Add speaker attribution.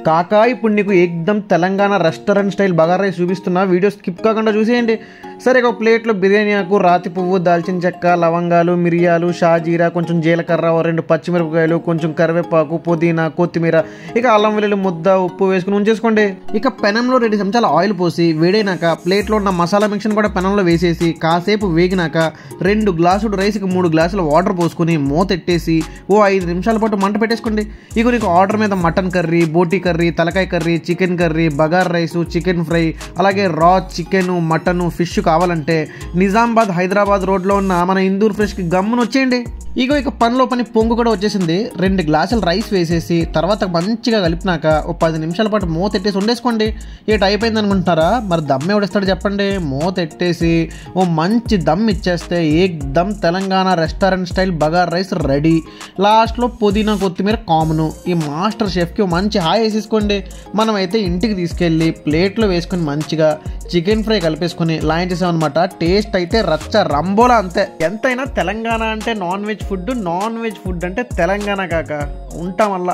Speaker 1: కాకా ఇప్పుడు నీకు ఏకదమ్ Telangana restaurant style bagara rice చూపిస్తున్నా, వీడియో స్కిప్ కాకుండా చూసేయండి. సరే, ఒక ప్లేట్లో బిర్యానీ ఆకు, రాతి పువ్వు, దాల్చిన చెక్క, లవంగాలు, మిరియాలు, షాజీరా, కొంచెం జీలకర్ర, 2 పచ్చిమిరపకాయలు, కొంచెం కరివేపాకు, పుదీనా, కొత్తిమీర, ఇక అల్లం వెల్లుల్లి ముద్ద, ఉప్పు వేసుకుని ఉంచేసుకోండి. ఇక పెనంలో 2 చెంచాల ఆయిల్ పోసి వేడైనాక ప్లేట్లో ఉన్న మసాలా మిక్స్ని కూడా పెనంలో వేసేసి కాసేపు వేగినాక 2 గ్లాసులు రైస్కి 3 గ్లాసుల వాటర్ పోసుకొని మూతెట్టేసి ఓ 5 నిమిషాల పాటు మంట పెట్టేసుకోండి. ఇక నీకు ఆర్డర్ మీద మటన్ కర్రీ, బోటీ కర్రీ, తలకాయ కర్రీ, చికెన్ కర్రీ, బగార్ రైసు, చికెన్ ఫ్రై, అలాగే రా చికెన్, మటన్, ఫిష్ కావాలంటే నిజామాబాద్ హైదరాబాద్ రోడ్లో ఉన్న మన ఇందూర్ ఫ్రెష్కి గమ్మున వచ్చేయండి. ఇక పనిలో పని పొంగు కూడా వచ్చేసింది. 2 గ్లాసులు రైస్ వేసేసి తర్వాత మంచిగా కలిపినాక ఓ 10 నిమిషాల పాటు మూత ఎట్టేసి వండేసుకోండి. ఏట అయిపోయింది అనుకుంటున్నారా? మరి దమ్ ఎవడిస్తాడు చెప్పండి. మూత ఎట్టేసి ఓ మంచి దమ్ ఇచ్చేస్తే ఏకదమ్ Telangana restaurant style bagara rice ready. లాస్ట్లో పుదీనా, కొత్తిమీర కామను. ఈ మాస్టర్ షెఫ్కి మంచి హాయ్ వేసేసుకోండి. మనమైతే ఇంటికి తీసుకెళ్ళి ప్లేట్లో వేసుకొని మంచిగా చికెన్ ఫ్రై కలిపేసుకొని లాంచేసామన్నమాట. టేస్ట్ అయితే రచ్చ రంబోలా అంతే. ఎంతైనా తెలంగాణ అంటే నాన్ వెజ్ ఫుడ్ అంటే తెలంగాణ కాక ఉంటాం వల్ల.